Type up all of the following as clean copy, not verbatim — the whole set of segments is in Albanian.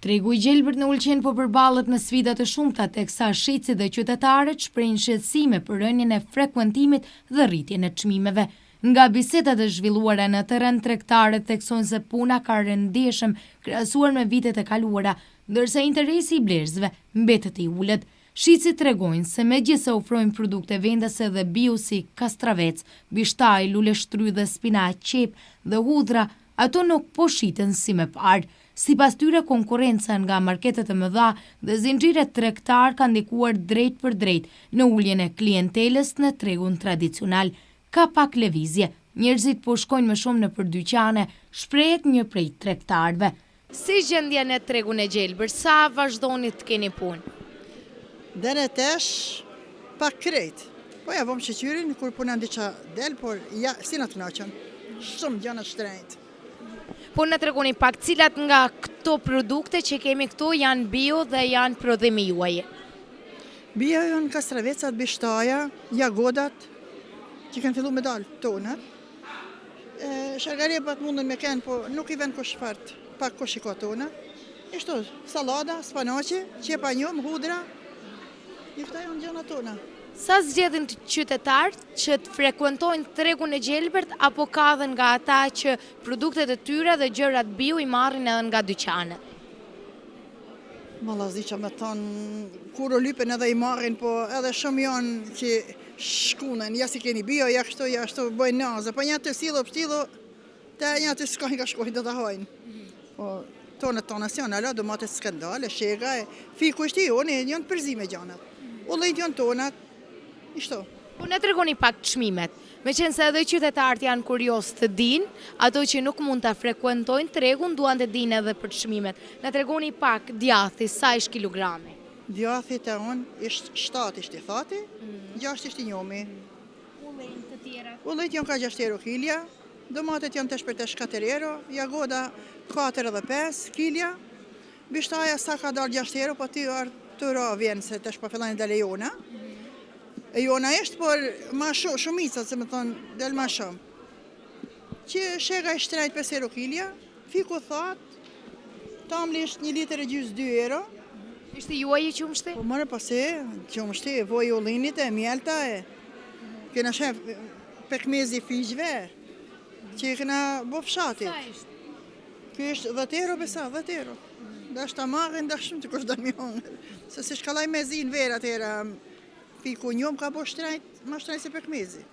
Tregu i gjelbërt në Ulqen po përballet me sfida të shumta, teksa shitësit dhe qytetarët shprehin shqetësime për rënien e frekuentimit dhe rritjen e çmimeve. Nga bisedat e zhvilluara në terren tregtarët theksojnë se puna ka rënë ndjeshëm krahasuar me vitet e kaluara, ndërsa interesi i blerësve mbetet i ulët. Shitësit tregojnë se megjithëse ofrojnë produkte vendase dhe bio si kastravec, bishtaj, lule shtry dhe spinaq, qep dhe hudhra, ato nuk po shiten si më parë. Sipas tyre, konkurrenca nga marketet e mëdha dhe zinxhiret tregtar ka ndikuar drejt për drejt në uljen e klientelës në tregun tradicional. Ka pak lëvizje, njerëzit po shkojnë më shumë nëpër dyqane, shprehet një prej tregtarëve. Si gjendja në tregun e gjelbër, sa vazhdoni të keni punë? Dere tesh, pak krejt. Po ja vom sheqyrin kur puna ndiqa del, por ja, si na të naqën. Shumë gjana shtrenjt. Po në tregoni pak, cilat nga këto produkte që kemi këtu janë bio dhe janë prodhimi juaj? Bio janë kastravecat, bishtaja, jagodat, që kanë fillu me dalë tonët. Shargarepat mundën me kenë, po nuk i ven kush fart, pak kush i ka tonët. Ishtu, salada, spanaci, qepa njëm, hudra, i këta janë gjana tona. Sa zgjedhin të qytetarët që të frekuentojnë tregun e gjelbërt, apo ka dhe nga ata që produktet e tyre dhe gjërat bio i marrin edhe nga dyqanet? Mallazi që me thonë, kur o lypen edhe i marrin, po edhe shumë janë që shkunen, ja si keni bio, ja kështu bëjnë nazë, po një të silo pështilo, te një të shkojnë ka shkojnë dhe të hajnë. Po, tonët janë, ala, do matë skandale, shega, fiku ishti jonë, janë përzime gjanat. Ullejt janë tonët, ishto. Po në tregoni pak çmimet, me qenë se edhe qytetarët janë kurios të dinë, ato që nuk mund të frekuentojnë tregun duan të dinë edhe për çmimet. Në tregoni pak djathi, sa ish kilogrami? Djathi të unë ishtë 7 ishtë i thati, 6 ishtë i njomi. Ullejt të tjera? Ullejt janë ka 6 euro kilja, domatet janë tesh për tesh 4 euro, jagoda 4 edhe 5 kilja, bishtaja sa ka dalë 6 euro, po ty të ra vjenë se tesh po fillajnë dhe lejona. E jona eshtë, por ma shumicat, se me thonë, del ma shumë. Që shega ishtë 35 euro kilja, fiku thatë, tamli ishtë 1 litër e gjysë 2 euro. Ishte juaj i qumshti? Po mërë pasi, qumshti, voj ullinit e mjelta e. Kena shef pekmezi fiqve, që i kena bo fshatit. Sa ishtë? Kjo ishtë 10 euro besa, 10 euro. Da është ta magën, da shumë të kush da mjonë. Se si shkallaj mezin vera të era, fiku njëm ka bo shtrajt, ma shtrajt se pekmezi.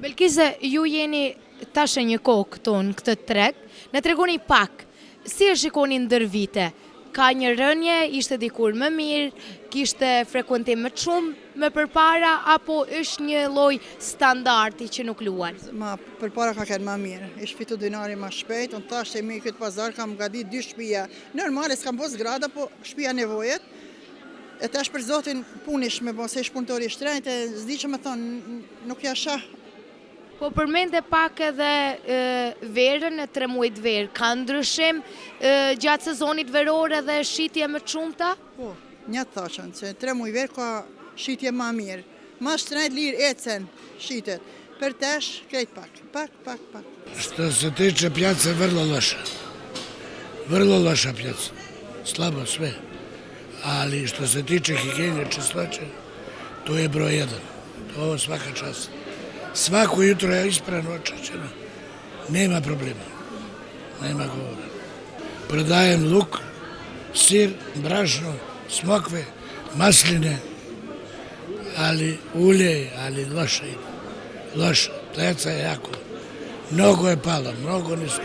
Belkise, ju jeni tashe një kohë këtu në këtë treg, në tregoni pak, si e shikoni ndër vite? Ka një rënje, ishte dikur më mirë, kishte frekuentim më shumë më përpara, apo është një lloj standardi që nuk luan? Ma përpara ka qenë më mirë, ishtë fitu dinari më shpejt, unë thashtë e mi këtë pazar kam gati 2 shtëpia. Normale, s'kam bo zgrada, po shtëpia nevojet. E tash për zotin punish me bo, se ish punëtori shtrejt, e zdi që me thonë, nuk ja shah. Po përmende pak edhe verën e 3 muajt verë, ka ndryshim gjatë sezonit veror edhe shitje më shumta? Po, një të thashën, se 3 muaj verë ka shitje ma mirë. Ma shtrejt lirë ecen shitet, për tash krejt pak. Što se tiče pjace, vrlo loša pjaca, slabo sve. Ali što se tiče higijene, čistoće, to je broj 1, to svaka čast. Svako jutro je ispravno očišćeno, nema problema, nema govora. Prodajem luk, sir, brašno, smokve, masline, ali ulje, ali loše ide. Loše, pleca je jako. Mnogo je pala, mnogo nisko.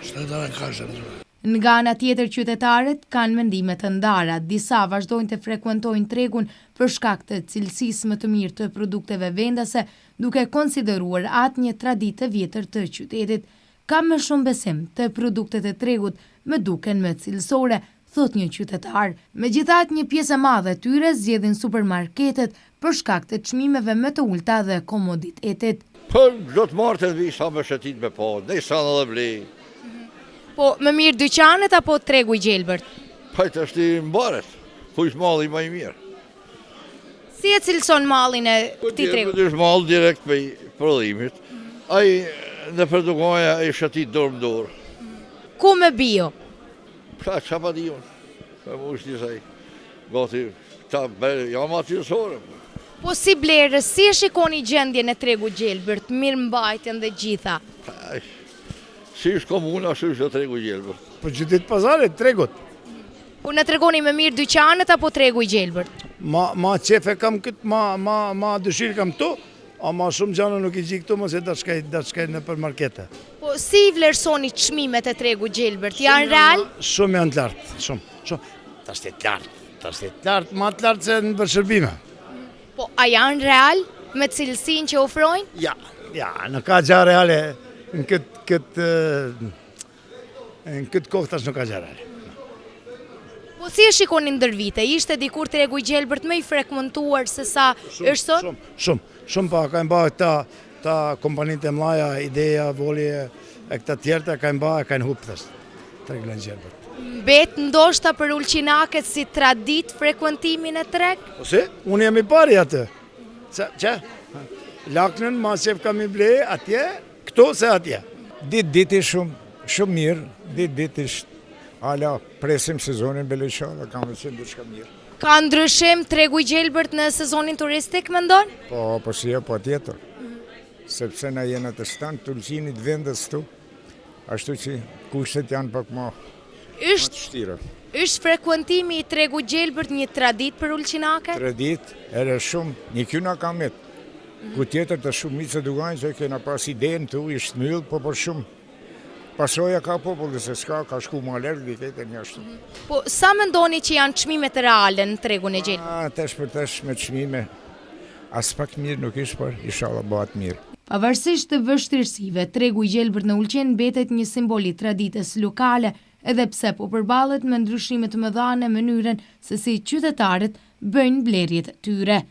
Što da vam kažem drugo? Nga ana tjetër, qytetarët kanë mendime të ndara, disa vazhdojnë të frekuentojnë tregun për shkak të cilësisë më të mirë të produkteve vendase, duke konsideruar atë një traditë të vjetër të qytetit. Ka më shumë besim të produktet e tregut më duken më cilësore, thot një qytetar. Megjithatë, një pjesë e madhe e tyre zgjedhin supermarketet për shkak të çmimeve më të ulta dhe komoditetit. Po, do të marrë të vi sa më shëtit me po, ne sa në dhe blej. Po, më mirë dyqanet apo tregu i gjelbërt? Pajtë është i mbaret, ku ishtë malli ma i mirë. Si e cilëson mallin e këtij tregu? Po, është mall direkt me prodhimit. Ai në produkoja e shëtit dorë më dorë. ku me bio? Qa pa di unë, me mu shti saj, gati, jam atyësore. Po si blerës, si e shikoni gjendjen e tregu Gjelbërt, mirë mbajtjen dhe gjitha? Si është komuna, ashtu është tregu Gjelbërt. Po qytet pazarit, tregut. Po në tregoni me mirë dyqanet apo tregu i Gjelbërt? Ma qefe kam këtë, ma dëshirë kam këtu, a ma shumë gjana nuk i gjikë këtu, mëse da shkaj në për markete. Po si vlerësoni çmimet e tregu Gjelbërt, janë real? Shumë janë të lartë, shumë. Ta shtet lartë, ma të lartë se në përshërbime. Po a janë real me cilësinë që ofrojnë? Ja, në ka gja reale, në këtë kohë tash nuk ka gja reale. Po si e shikoni ndër vite? Ishte dikur tregu i Gjelbërt më i frekuentuar se sa është sot? Shumë pa, ka imba ta kompanitë e mlaja, Ideja, Volje, e këta tjerta, ka imba e ka në hupë tregu i Gjelbërt. Bet ndoshta për ulqinaket si tradit frekuentimin e treg? Po si? Unë jam i pari atë. Që? Laknën, ma qef kam i ble, atje, këto se atje. Ditë shumë mirë, ditë ishtë, ala presim sezonin Beleqara, kam vëqen dhe shka mirë. Ka ndryshim tregu i Gjelbërt në sezonin turistik, mendon? Po si e po tjetër, sepse na jena të stanë të ulqinit vendës tu, ashtu që kushtet janë pak ma të shtira. Është frekuentimi i tregu Gjelbërt një tradit për ulqinake? Tradit, ere shumë, një kjo nga kamet. Ku tjetër të shumicë të dugajnë që kena pas idejnë të ishtë myllë, po për shumë. Pasoja ka popullë se s'ka, ka shku ma lërgë, ditete një ashtu. Po sa mendoni që janë çmimet reale në tregun e Gjelbërt? Tesh për tesh me çmime, as pak mirë nuk ishë, por inshallah bëhat mirë. Pavarësisht të vështirësive, tregu i Gjelbërt në Ulqin mbetet një simbol i traditës lokale, edhe pse po përballet me ndryshime të mëdha në mënyrën se si qytetarët bëjnë blerjet tyre.